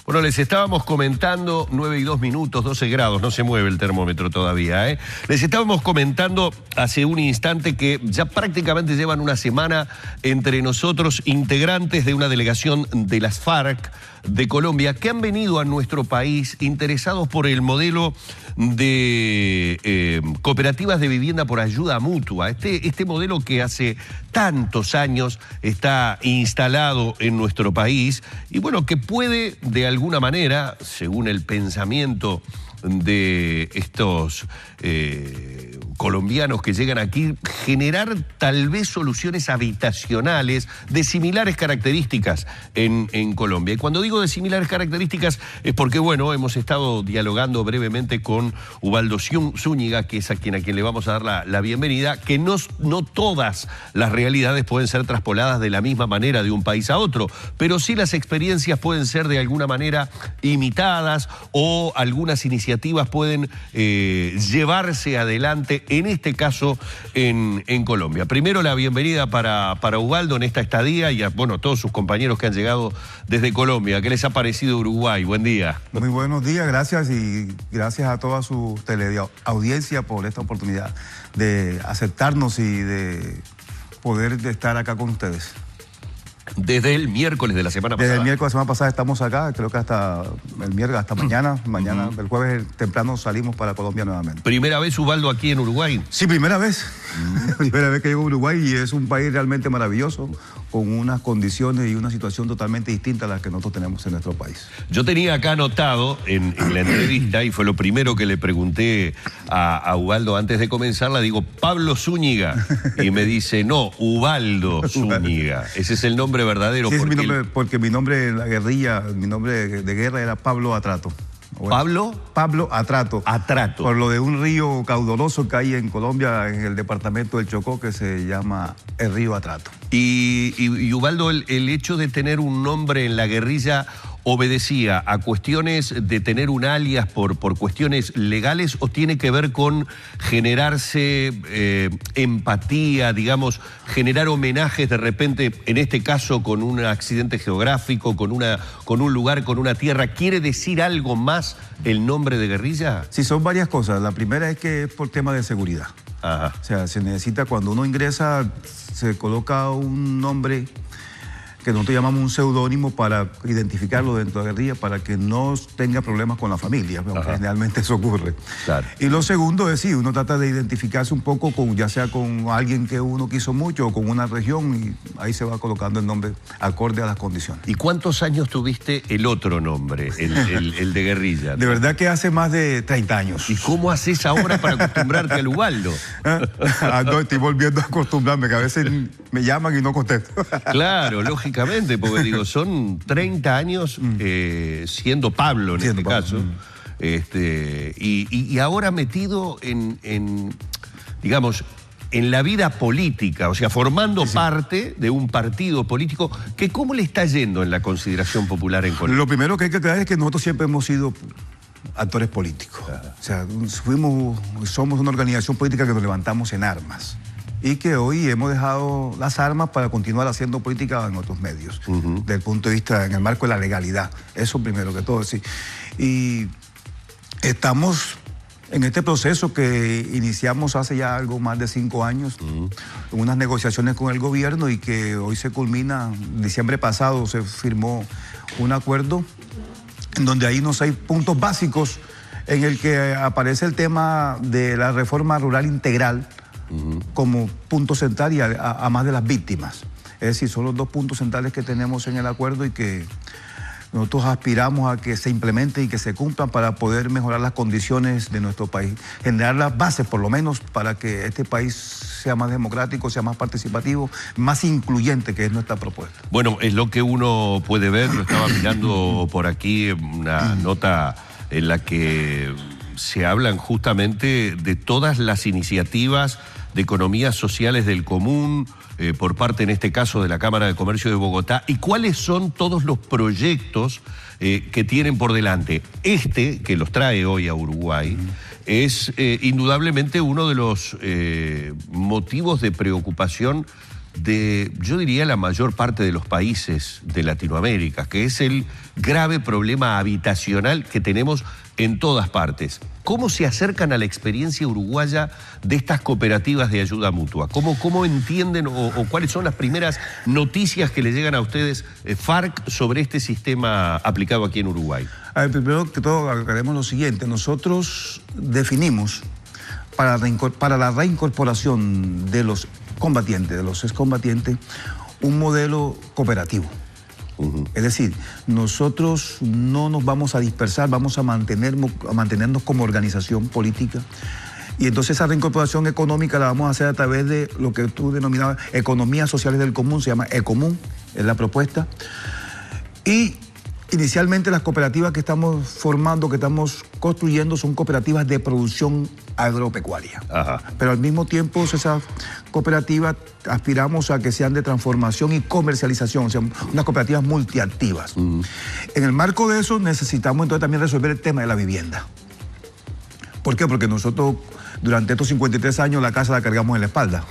Bueno, les estábamos comentando, 9 y 2 minutos, 12 grados, no se mueve el termómetro todavía, ¿eh? Les estábamos comentando hace un instante que ya prácticamente llevan una semana entre nosotros integrantes de una delegación de las FARC de Colombia que han venido a nuestro país interesados por el modelo de cooperativas de vivienda por ayuda mutua. Este modelo que hace tantos años está instalado en nuestro país y bueno, que puede de alguna manera, según el pensamiento de estos colombianos que llegan aquí, generar tal vez soluciones habitacionales de similares características en Colombia. Y cuando digo de similares características es porque, bueno, hemos estado dialogando brevemente con Ubaldo Zúñiga, que es a quien le vamos a dar la bienvenida, que no todas las realidades pueden ser traspoladas de la misma manera de un país a otro, pero sí las experiencias pueden ser de alguna manera imitadas o algunas iniciativas pueden llevarse adelante, en este caso en Colombia. Primero la bienvenida para Ubaldo en esta estadía y a todos sus compañeros que han llegado desde Colombia. ¿Qué les ha parecido Uruguay? Buen día. Muy buenos días, gracias y gracias a toda su teleaudiencia por esta oportunidad de aceptarnos y de poder estar acá con ustedes. Desde el miércoles de la semana pasada. Desde el miércoles de la semana pasada estamos acá, creo que hasta el miércoles, hasta mañana. El jueves temprano salimos para Colombia nuevamente. ¿Primera vez, Ubaldo, aquí en Uruguay? Sí, primera vez. Primera vez que llego a Uruguay y es un país realmente maravilloso, con unas condiciones y una situación totalmente distinta a las que nosotros tenemos en nuestro país. Yo tenía acá anotado en la entrevista, y fue lo primero que le pregunté a Ubaldo antes de comenzarla, digo, Pablo Zúñiga, y me dice, no, Ubaldo Zúñiga. Ese es el nombre verdadero. Sí, es mi nombre, porque mi nombre en la guerrilla, mi nombre de guerra era Pablo Atrato. Bueno, Pablo Atrato. Atrato. Por lo de un río caudaloso que hay en Colombia, en el departamento del Chocó, que se llama el río Atrato. Y Ubaldo, el hecho de tener un nombre en la guerrilla obedecía a cuestiones de tener un alias por cuestiones legales o tiene que ver con generarse empatía, digamos, generar homenajes de repente, en este caso con un accidente geográfico, con un lugar, con una tierra? ¿Quiere decir algo más el nombre de guerrilla? Sí, son varias cosas. La primera es que es por tema de seguridad. Ajá. O sea, se necesita, cuando uno ingresa, se coloca un nombre que nosotros llamamos un seudónimo para identificarlo dentro de la guerrilla, para que no tenga problemas con la familia, aunque generalmente eso ocurre. Claro. Y lo segundo es, sí, uno trata de identificarse un poco con, ya sea con alguien que uno quiso mucho o con una región, y ahí se va colocando el nombre acorde a las condiciones. ¿Y cuántos años tuviste el otro nombre, el de guerrilla? De verdad que hace más de 30 años. ¿Y cómo haces ahora para acostumbrarte al Ubaldo? No, estoy volviendo a acostumbrarme, que a veces me llaman y no contesto. Claro, lógicamente, porque digo, son 30 años siendo Pablo en este caso, y ahora metido digamos, en la vida política, o sea, formando parte de un partido político, que ¿cómo le está yendo en la consideración popular en Colombia? Lo primero que hay que aclarar es que nosotros siempre hemos sido actores políticos. O sea, somos una organización política que nos levantamos en armas y que hoy hemos dejado las armas para continuar haciendo política en otros medios, desde el punto de vista, en el marco de la legalidad. Eso primero que todo, sí. Y estamos en este proceso que iniciamos hace ya algo más de 5 años, unas negociaciones con el gobierno y que hoy se culmina. En diciembre pasado se firmó un acuerdo en donde hay unos 6 puntos básicos en el que aparece el tema de la reforma rural integral como punto central y a más de las víctimas. Es decir, son los 2 puntos centrales que tenemos en el acuerdo y que nosotros aspiramos a que se implementen y que se cumplan para poder mejorar las condiciones de nuestro país, generar las bases por lo menos para que este país sea más democrático, sea más participativo, más incluyente, que es nuestra propuesta. Bueno, es lo que uno puede ver, lo estaba mirando por aquí, una nota en la que se hablan justamente de todas las iniciativas de economías sociales del común, por parte, en este caso, de la Cámara de Comercio de Bogotá, y cuáles son todos los proyectos que tienen por delante. Que los trae hoy a Uruguay, es indudablemente uno de los motivos de preocupación yo diría, la mayor parte de los países de Latinoamérica, que es el grave problema habitacional que tenemos en todas partes. ¿Cómo se acercan a la experiencia uruguaya de estas cooperativas de ayuda mutua? ¿Cómo entienden o cuáles son las primeras noticias que le llegan a ustedes, FARC, sobre este sistema aplicado aquí en Uruguay? A ver, primero que todo, haremos lo siguiente. Nosotros definimos para la reincorporación de los combatientes, de los excombatientes, un modelo cooperativo. Es decir, nosotros no nos vamos a dispersar, vamos a mantenernos como organización política. Y entonces esa reincorporación económica la vamos a hacer a través de lo que tú denominabas economías sociales del común, se llama ECOMún, es la propuesta. Y inicialmente las cooperativas que estamos formando, que estamos construyendo, son cooperativas de producción agropecuaria. Ajá. Pero al mismo tiempo esas cooperativas aspiramos a que sean de transformación y comercialización, o sea, unas cooperativas multiactivas. En el marco de eso necesitamos entonces también resolver el tema de la vivienda. ¿Por qué? Porque nosotros durante estos 53 años la casa la cargamos en la espalda,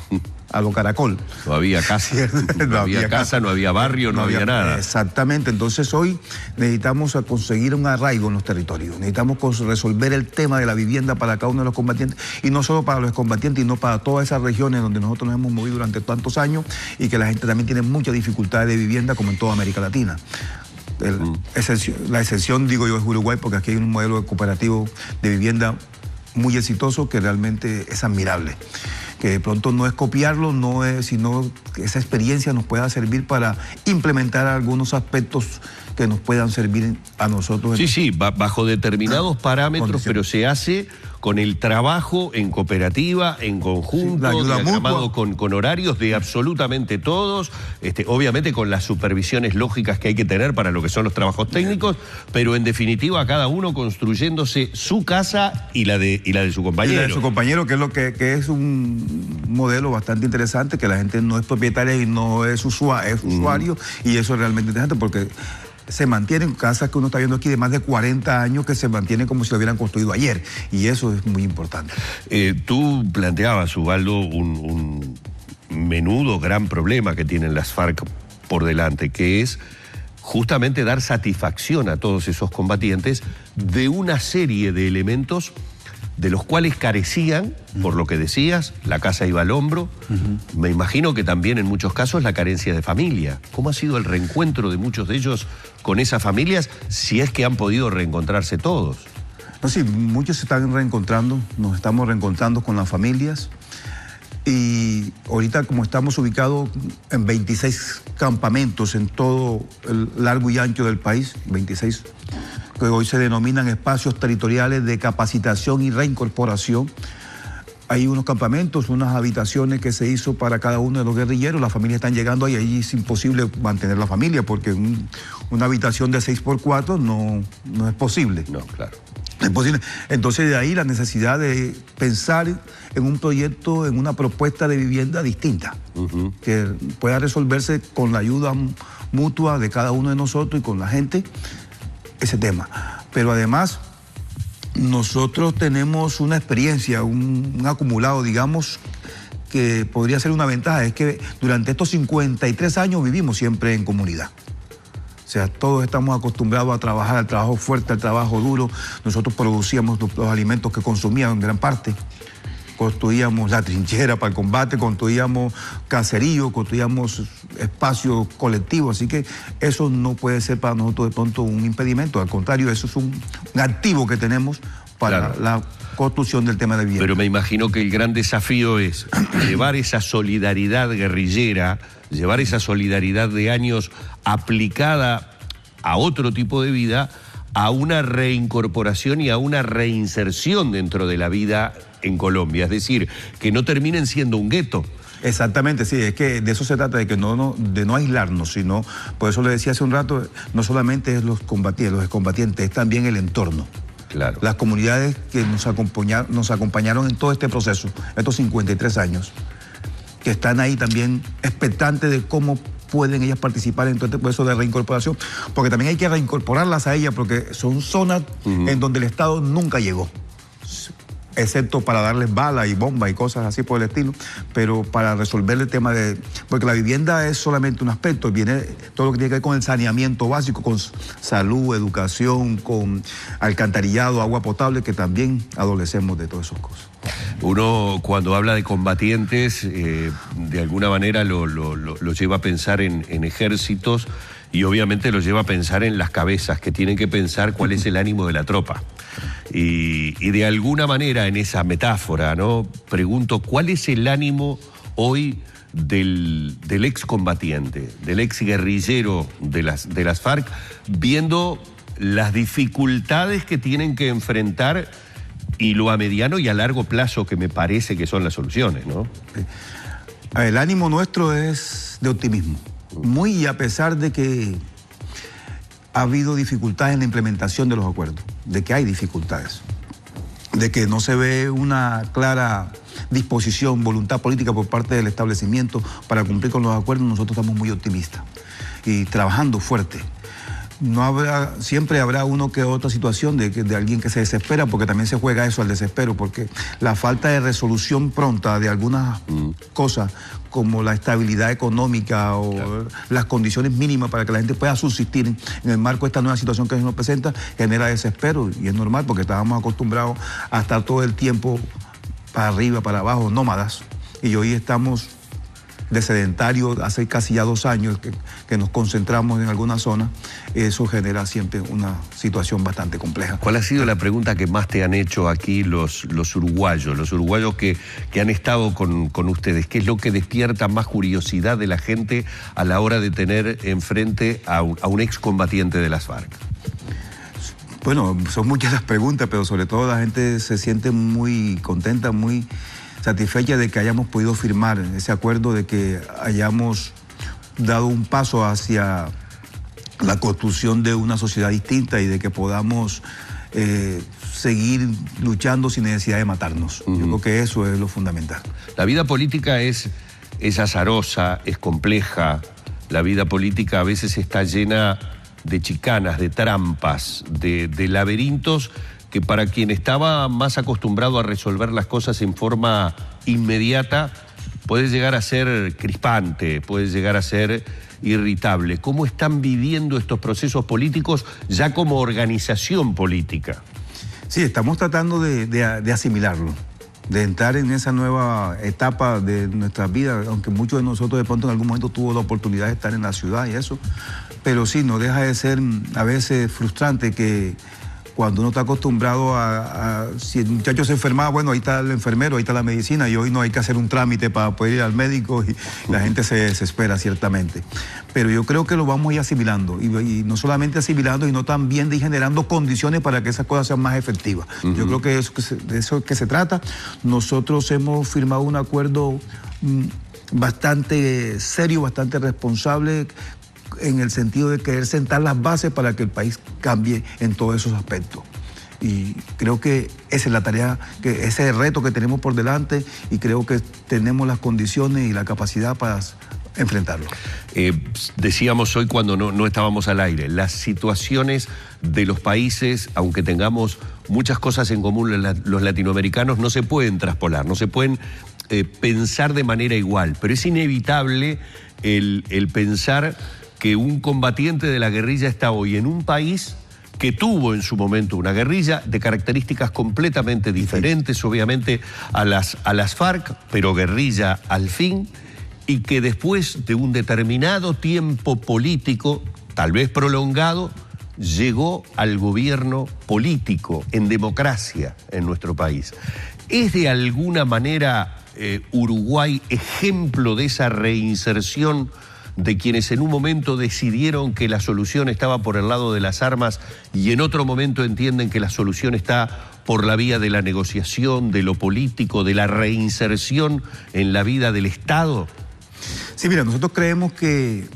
a lo caracol. No había casa, no había casa, no había barrio, no había nada. Exactamente, entonces hoy necesitamos conseguir un arraigo en los territorios, necesitamos resolver el tema de la vivienda para cada uno de los combatientes, y no solo para los combatientes, sino para todas esas regiones donde nosotros nos hemos movido durante tantos años y que la gente también tiene muchas dificultades de vivienda, como en toda América Latina. La excepción, digo yo, es Uruguay, porque aquí hay un modelo cooperativo de vivienda muy exitoso que realmente es admirable. Que de pronto no es copiarlo, no es, sino que esa experiencia nos pueda servir para implementar algunos aspectos que nos puedan servir a nosotros. Sí, bajo determinados parámetros, pero se hace con el trabajo en cooperativa, en conjunto, la ayuda diagramado mutua. con horarios de absolutamente todos, obviamente con las supervisiones lógicas que hay que tener para lo que son los trabajos técnicos, pero en definitiva cada uno construyéndose su casa y la de su compañero. Y la de su compañero, que es lo que es un modelo bastante interesante, que la gente no es propietaria y no es usuario, y eso es realmente interesante porque se mantienen casas que uno está viendo aquí de más de 40 años que se mantienen como si lo hubieran construido ayer, y eso es muy importante. Tú planteabas, Ubaldo, un menudo gran problema que tienen las FARC por delante, que es justamente dar satisfacción a todos esos combatientes de una serie de elementos de los cuales carecían, por lo que decías, la casa iba al hombro. Me imagino que también en muchos casos la carencia de familia. ¿Cómo ha sido el reencuentro de muchos de ellos con esas familias, si es que han podido reencontrarse todos? No, sí, muchos se están reencontrando, nos estamos reencontrando con las familias. Y ahorita, como estamos ubicados en 26 campamentos en todo el largo y ancho del país, 26, que hoy se denominan espacios territoriales de capacitación y reincorporación. Hay unos campamentos, unas habitaciones que se hizo para cada uno de los guerrilleros. Las familias están llegando ahí, ahí es imposible mantener la familia porque una habitación de 6x4 no es posible. No, claro. Es posible. Entonces de ahí la necesidad de pensar en un proyecto, en una propuesta de vivienda distinta, que pueda resolverse con la ayuda mutua de cada uno de nosotros y con la gente, ese tema. Pero además nosotros tenemos una experiencia, un acumulado, digamos, que podría ser una ventaja, es que durante estos 53 años vivimos siempre en comunidad. O sea, todos estamos acostumbrados a trabajar, al trabajo fuerte, al trabajo duro. Nosotros producíamos los alimentos que consumíamos en gran parte. Construíamos la trinchera para el combate, construíamos caserío, construíamos espacios colectivos. Así que eso no puede ser para nosotros de pronto un impedimento. Al contrario, eso es un activo que tenemos para la construcción del tema de vivienda. Pero me imagino que el gran desafío es llevar esa solidaridad guerrillera, llevar esa solidaridad de años aplicada a otro tipo de vida, a una reincorporación y a una reinserción dentro de la vida en Colombia. Es decir, que no terminen siendo un gueto. Exactamente, sí, es que de eso se trata, de que de no aislarnos, sino, por eso le decía hace un rato, no solamente es los excombatientes, es también el entorno. Claro. Las comunidades que nos acompañaron en todo este proceso, estos 53 años, que están ahí también expectantes de cómo pueden ellas participar en todo este proceso de reincorporación, porque también hay que reincorporarlas a ellas, porque son zonas en donde el Estado nunca llegó. excepto para darles bala y bomba y cosas así por el estilo, pero para resolver el tema de... Porque la vivienda es solamente un aspecto, viene todo lo que tiene que ver con el saneamiento básico, con salud, educación, con alcantarillado, agua potable, que también adolecemos de todas esas cosas. Uno cuando habla de combatientes, de alguna manera lo lleva a pensar en ejércitos y obviamente lo lleva a pensar en las cabezas, que tienen que pensar cuál es el ánimo de la tropa. Y de alguna manera en esa metáfora, ¿no? Pregunto, ¿cuál es el ánimo hoy del excombatiente, del exguerrillero de las FARC, viendo las dificultades que tienen que enfrentar y lo a mediano y a largo plazo que me parece que son las soluciones, ¿no? El ánimo nuestro es de optimismo. Muy a pesar de que ha habido dificultades en la implementación de los acuerdos, de que hay dificultades, de que no se ve una clara disposición, voluntad política por parte del establecimiento para cumplir con los acuerdos, nosotros estamos muy optimistas y trabajando fuerte. Siempre habrá uno que otra situación de alguien que se desespera, porque también se juega eso al desespero, porque la falta de resolución pronta de algunas cosas, como la estabilidad económica o claro, las condiciones mínimas para que la gente pueda subsistir en el marco de esta nueva situación que se nos presenta, genera desespero, y es normal porque estábamos acostumbrados a estar todo el tiempo para arriba, para abajo, nómadas, y hoy estamos de sedentario hace casi ya 2 años que nos concentramos en alguna zona. Eso genera siempre una situación bastante compleja. ¿Cuál ha sido la pregunta que más te han hecho aquí los uruguayos que han estado con ustedes? ¿Qué es lo que despierta más curiosidad de la gente a la hora de tener enfrente a un excombatiente de las FARC? Bueno, son muchas las preguntas, pero sobre todo la gente se siente muy contenta, muy satisfecha de que hayamos podido firmar ese acuerdo, de que hayamos dado un paso hacia la construcción de una sociedad distinta y de que podamos seguir luchando sin necesidad de matarnos. Yo creo que eso es lo fundamental. La vida política es azarosa, es compleja. La vida política a veces está llena de chicanas, de trampas, de laberintos que para quien estaba más acostumbrado a resolver las cosas en forma inmediata puede llegar a ser crispante, puede llegar a ser irritable. ¿Cómo están viviendo estos procesos políticos ya como organización política? Sí, estamos tratando de asimilarlo, de entrar en esa nueva etapa de nuestras vidas, aunque muchos de nosotros de pronto en algún momento tuvo la oportunidad de estar en la ciudad y eso, pero sí, no deja de ser a veces frustrante que cuando uno está acostumbrado si el muchacho se enfermaba, bueno, ahí está el enfermero, ahí está la medicina, y hoy no hay que hacer un trámite para poder ir al médico y la gente se desespera ciertamente. Pero yo creo que lo vamos a ir asimilando, y no solamente asimilando, sino también de ir generando condiciones para que esas cosas sean más efectivas. Yo creo que de eso que se trata. Nosotros hemos firmado un acuerdo bastante serio, bastante responsable, en el sentido de querer sentar las bases para que el país cambie en todos esos aspectos. Y creo que esa es la tarea, ese es el reto que tenemos por delante, y creo que tenemos las condiciones y la capacidad para enfrentarlo. Decíamos hoy cuando no estábamos al aire, las situaciones de los países, aunque tengamos muchas cosas en común los latinoamericanos, no se pueden traspolar, no se pueden pensar de manera igual, pero es inevitable el pensar que un combatiente de la guerrilla está hoy en un país que tuvo en su momento una guerrilla de características completamente diferentes, obviamente, a las FARC, pero guerrilla al fin, y que después de un determinado tiempo político, tal vez prolongado, llegó al gobierno político, en democracia, en nuestro país. ¿Es de alguna manera Uruguay ejemplo de esa reinserción de quienes en un momento decidieron que la solución estaba por el lado de las armas y en otro momento entienden que la solución está por la vía de la negociación, de lo político, de la reinserción en la vida del Estado? Sí, mira, nosotros creemos que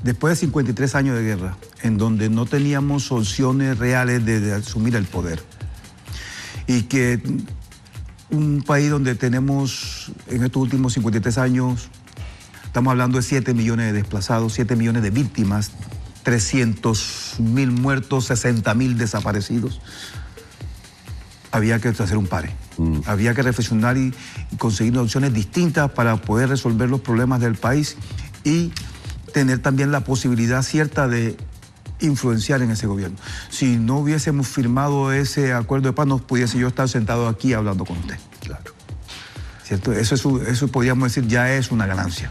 después de 53 años de guerra, en donde no teníamos soluciones reales de asumir el poder, y que un país donde tenemos en estos últimos 53 años, estamos hablando de 7 millones de desplazados, 7 millones de víctimas, 300.000 muertos, 60.000 desaparecidos. había que hacer un pare. Había que reflexionar y conseguir opciones distintas para poder resolver los problemas del país y tener también la posibilidad cierta de influenciar en ese gobierno. Si no hubiésemos firmado ese acuerdo de paz, no pudiese yo estar sentado aquí hablando con usted. Claro. ¿Cierto? Eso podríamos decir ya es una ganancia.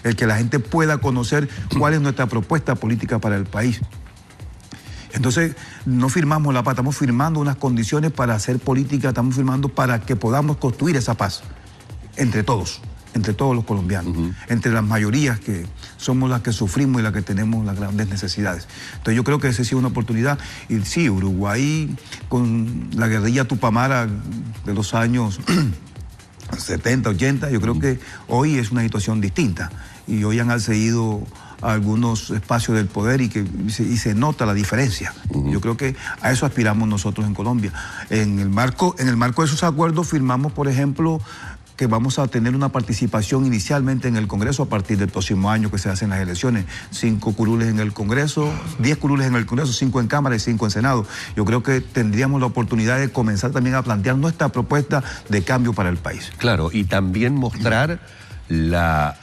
El que la gente pueda conocer cuál es nuestra propuesta política para el país. Entonces, no firmamos la paz, estamos firmando unas condiciones para hacer política, estamos firmando para que podamos construir esa paz entre todos los colombianos, entre las mayorías que somos las que sufrimos y las que tenemos las grandes necesidades. Entonces yo creo que esa ha sido una oportunidad. Y sí, Uruguay, con la guerrilla tupamara de los años 70, 80, yo creo que hoy es una situación distinta. Y hoy han accedido a algunos espacios del poder y se nota la diferencia. Yo creo que a eso aspiramos nosotros en Colombia. En el marco de esos acuerdos firmamos, por ejemplo, que vamos a tener una participación inicialmente en el Congreso a partir del próximo año que se hacen las elecciones. 5 curules en el Congreso, 10 curules en el Congreso, 5 en Cámara y 5 en Senado. Yo creo que tendríamos la oportunidad de comenzar también a plantear nuestra propuesta de cambio para el país. Claro, y también mostrar las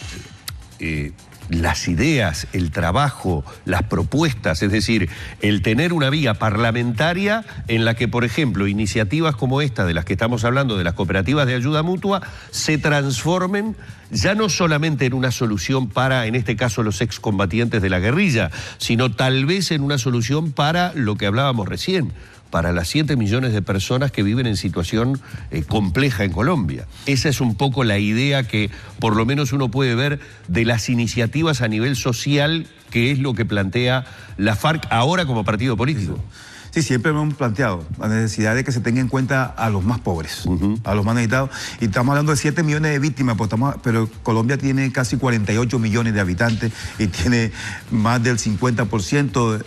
ideas, el trabajo, las propuestas, es decir, el tener una vía parlamentaria en la que, por ejemplo, iniciativas como esta de las que estamos hablando, de las cooperativas de ayuda mutua, se transformen ya no solamente en una solución para, en este caso, los excombatientes de la guerrilla, sino tal vez en una solución para lo que hablábamos recién, para las 7 millones de personas que viven en situación compleja en Colombia. Esa es un poco la idea que por lo menos uno puede ver de las iniciativas a nivel social, que es lo que plantea la FARC ahora como partido político. Sí, siempre hemos planteado la necesidad de que se tenga en cuenta a los más pobres, a los más necesitados. Y estamos hablando de 7 millones de víctimas, pero Colombia tiene casi 48 millones de habitantes y tiene más del 50%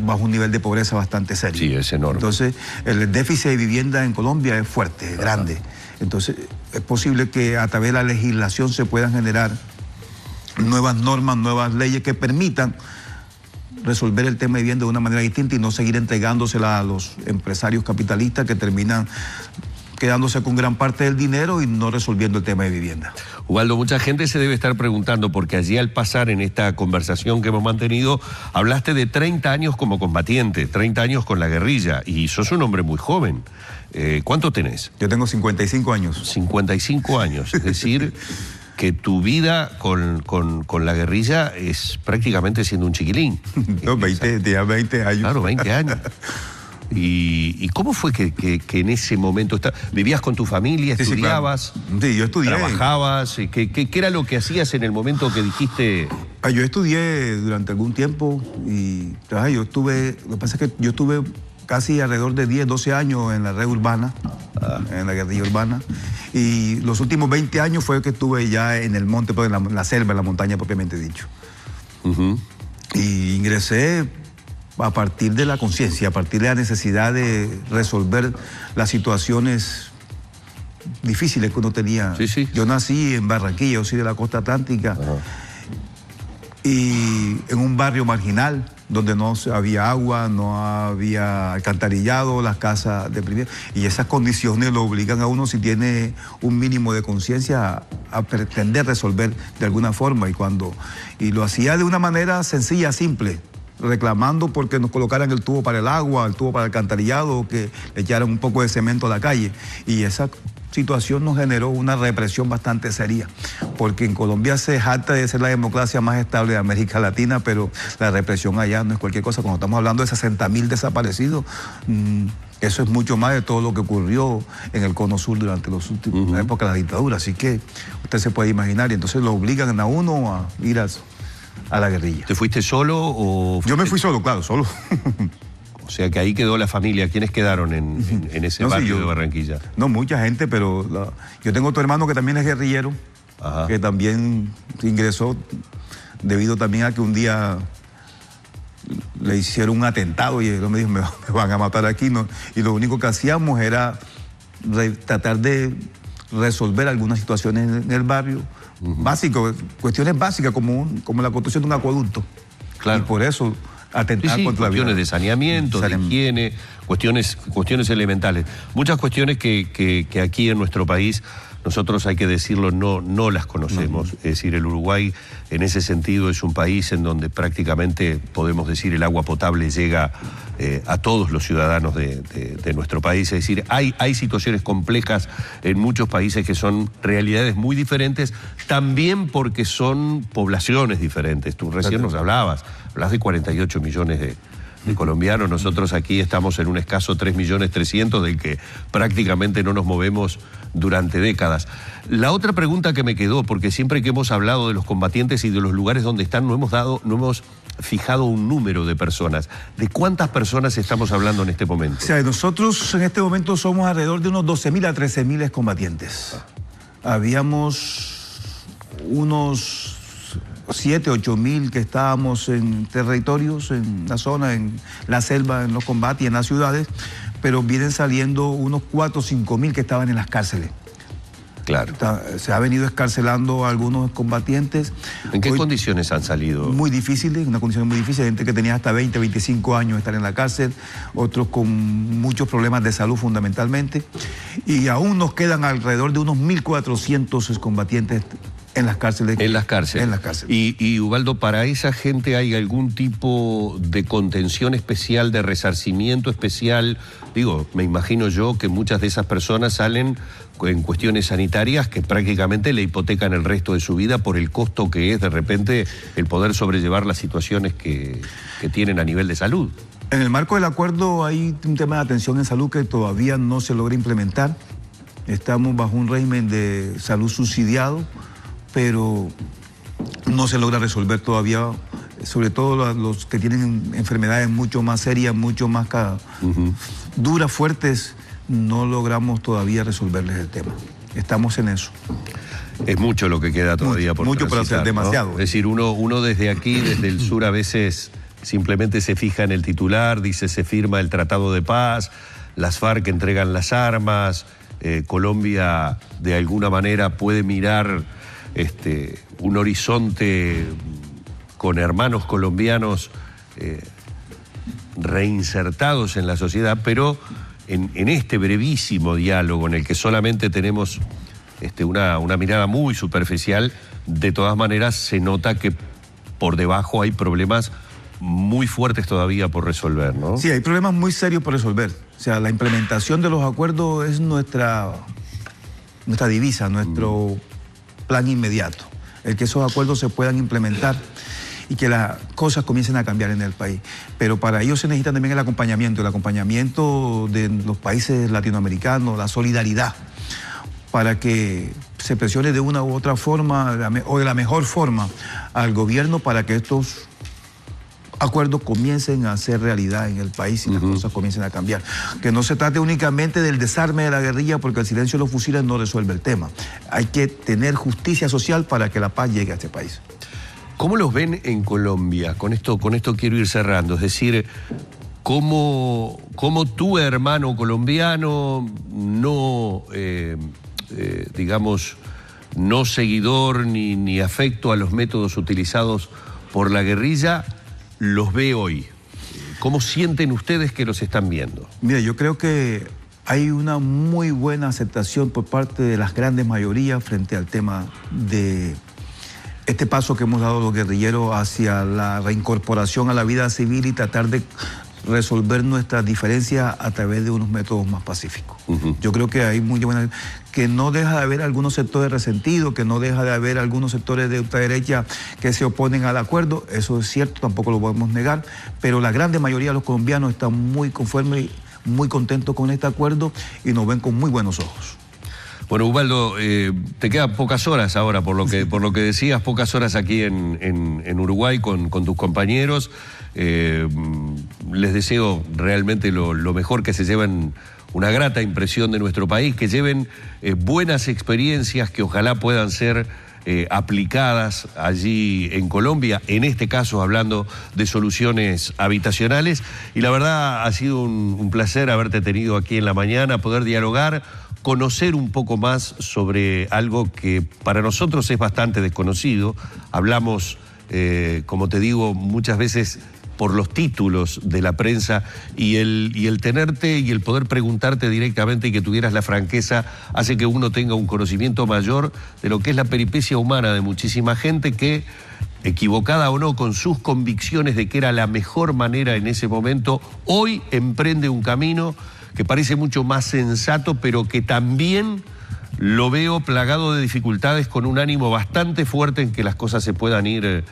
bajo un nivel de pobreza bastante serio. Sí, es enorme. Entonces, el déficit de vivienda en Colombia es fuerte, es grande. Entonces, es posible que a través de la legislación se puedan generar nuevas normas, nuevas leyes que permitan resolver el tema de vivienda de una manera distinta y no seguir entregándosela a los empresarios capitalistas que terminan quedándose con gran parte del dinero y no resolviendo el tema de vivienda. Ubaldo, mucha gente se debe estar preguntando, porque allí al pasar en esta conversación que hemos mantenido, hablaste de 30 años como combatiente, 30 años con la guerrilla, y sos un hombre muy joven. ¿Cuánto tenés? Yo tengo 55 años. 55 años, es decir, que tu vida con la guerrilla es prácticamente siendo un chiquilín. No, 20 años. Claro, 20 años. ¿Y cómo fue que en ese momento vivías con tu familia, estudiabas? Sí, claro. Sí, yo estudié. ¿Trabajabas? ¿Qué era lo que hacías en el momento que dijiste? Yo estudié durante algún tiempo y lo que pasa es que yo estuve casi alrededor de 10, 12 años en la red urbana, en la guerrilla urbana, y los últimos 20 años fue que estuve ya en el monte, pues, en la selva, en la montaña propiamente dicho. Y ingresé a partir de la conciencia, a partir de la necesidad de resolver las situaciones difíciles que uno tenía. Sí. Yo nací en Barranquilla, yo soy de la costa atlántica, y en un barrio marginal, donde no había agua, no había alcantarillado, las casas deprimidas, y esas condiciones lo obligan a uno, si tiene un mínimo de conciencia, a pretender resolver de alguna forma, y lo hacía de una manera sencilla, simple, reclamando porque nos colocaran el tubo para el agua, el tubo para el alcantarillado, que le echaran un poco de cemento a la calle. Y esa situación nos generó una represión bastante seria, porque en Colombia se jacta de ser la democracia más estable de América Latina, pero la represión allá no es cualquier cosa. Cuando estamos hablando de 60.000 desaparecidos, eso es mucho más de todo lo que ocurrió en el Cono Sur durante los últimos la época de la dictadura. Así que usted se puede imaginar, y entonces lo obligan a uno a ir a la guerrilla. ¿Te fuiste solo o...? Yo me fui solo, claro, solo. O sea que ahí quedó la familia. ¿Quiénes quedaron en ese barrio de Barranquilla? No, mucha gente, pero yo tengo otro hermano que también es guerrillero, que también ingresó debido también a que un día le hicieron un atentado y él me dijo, me van a matar aquí, ¿no? Y lo único que hacíamos era tratar de resolver algunas situaciones en el barrio, cuestiones básicas como la construcción de un acueducto. Claro. Y por eso atentar contra la vida. Cuestiones de saneamiento, de higiene, cuestiones elementales. Muchas cuestiones que aquí en nuestro país, nosotros, hay que decirlo, no las conocemos. Es decir, el Uruguay en ese sentido es un país en donde prácticamente, podemos decir, el agua potable llega a todos los ciudadanos de nuestro país. Es decir, hay situaciones complejas en muchos países que son realidades muy diferentes, también porque son poblaciones diferentes. Tú recién nos hablabas de 48 millones de colombianos. Nosotros aquí estamos en un escaso 3.300.000 del que prácticamente no nos movemos durante décadas. La otra pregunta que me quedó, porque siempre que hemos hablado de los combatientes y de los lugares donde están, no hemos fijado un número de personas. ¿De cuántas personas estamos hablando en este momento? O sea, nosotros en este momento somos alrededor de unos 12.000 a 13.000 combatientes. Habíamos unos 7, 8.000 que estábamos en territorios, en la zona, en la selva, en los combates y en las ciudades, pero vienen saliendo unos 4 o 5.000 que estaban en las cárceles. Claro. Se ha venido escarcelando a algunos combatientes. ¿En qué condiciones han salido? Muy difíciles, una condición muy difícil. Gente que tenía hasta 20, 25 años de estar en la cárcel, otros con muchos problemas de salud fundamentalmente. Y aún nos quedan alrededor de unos 1.400 combatientes en las cárceles. En las cárceles. En las cárceles. Y Ubaldo, ¿para esa gente hay algún tipo de contención especial, de resarcimiento especial? Digo, me imagino yo que muchas de esas personas salen en cuestiones sanitarias que prácticamente le hipotecan el resto de su vida por el costo que es de repente el poder sobrellevar las situaciones que tienen a nivel de salud. En el marco del acuerdo hay un tema de atención en salud que todavía no se logra implementar. Estamos bajo un régimen de salud subsidiado, pero no se logra resolver todavía, sobre todo los que tienen enfermedades mucho más serias, mucho más duras, fuertes, no logramos todavía resolverles el tema. Estamos en eso. Es mucho lo que queda todavía por mucho para hacer, demasiado. Es decir, uno desde aquí, desde el sur, a veces simplemente se fija en el titular, dice se firma el Tratado de Paz, las FARC entregan las armas, Colombia de alguna manera puede mirar un horizonte con hermanos colombianos reinsertados en la sociedad, pero en este brevísimo diálogo en el que solamente tenemos una mirada muy superficial, de todas maneras se nota que por debajo hay problemas muy fuertes todavía por resolver, ¿no? Sí, hay problemas muy serios por resolver. O sea, la implementación de los acuerdos es nuestra divisa, nuestro plan inmediato. El que esos acuerdos se puedan implementar y que las cosas comiencen a cambiar en el país. Pero para ello se necesita también el acompañamiento de los países latinoamericanos, la solidaridad, para que se presione de una u otra forma o de la mejor forma al gobierno para que estos acuerdos comiencen a ser realidad en el país y las cosas comiencen a cambiar. Que no se trate únicamente del desarme de la guerrilla, porque el silencio de los fusiles no resuelve el tema. Hay que tener justicia social para que la paz llegue a este país. ¿Cómo los ven en Colombia? Con esto quiero ir cerrando. Es decir, ¿cómo tu hermano colombiano, no seguidor ni afecto a los métodos utilizados por la guerrilla, los ve hoy? ¿Cómo sienten ustedes que los están viendo? Mira, yo creo que hay una muy buena aceptación por parte de las grandes mayorías frente al tema de este paso que hemos dado los guerrilleros hacia la reincorporación a la vida civil y tratar de resolver nuestras diferencias a través de unos métodos más pacíficos. Yo creo que hay muy buena, que no deja de haber algunos sectores resentidos, que no deja de haber algunos sectores de ultraderecha que se oponen al acuerdo. Eso es cierto, tampoco lo podemos negar, pero la gran mayoría de los colombianos están muy conformes, muy contentos con este acuerdo y nos ven con muy buenos ojos. Bueno, Ubaldo, te quedan pocas horas ahora, por lo que decías, pocas horas aquí en Uruguay con tus compañeros. Les deseo realmente lo mejor, que se lleven una grata impresión de nuestro país, que lleven buenas experiencias que ojalá puedan ser aplicadas allí en Colombia, en este caso hablando de soluciones habitacionales. Y la verdad ha sido un placer haberte tenido aquí en la mañana, poder dialogar, conocer un poco más sobre algo que para nosotros es bastante desconocido. Hablamos, como te digo, muchas veces por los títulos de la prensa y el tenerte y el poder preguntarte directamente y que tuvieras la franqueza hace que uno tenga un conocimiento mayor de lo que es la peripecia humana de muchísima gente que, equivocada o no, con sus convicciones de que era la mejor manera en ese momento, hoy emprende un camino que parece mucho más sensato, pero que también lo veo plagado de dificultades, con un ánimo bastante fuerte en que las cosas se puedan ir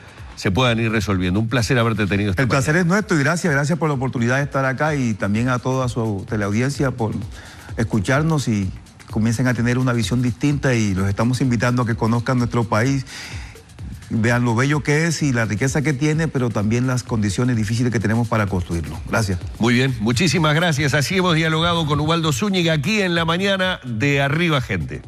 resolviendo. Un placer haberte tenido esta mañana. El placer es nuestro y gracias por la oportunidad de estar acá, y también a toda su teleaudiencia por escucharnos y comiencen a tener una visión distinta, y los estamos invitando a que conozcan nuestro país, vean lo bello que es y la riqueza que tiene, pero también las condiciones difíciles que tenemos para construirlo. Gracias. Muy bien, muchísimas gracias. Así hemos dialogado con Ubaldo Zúñiga aquí en la mañana de Arriba Gente.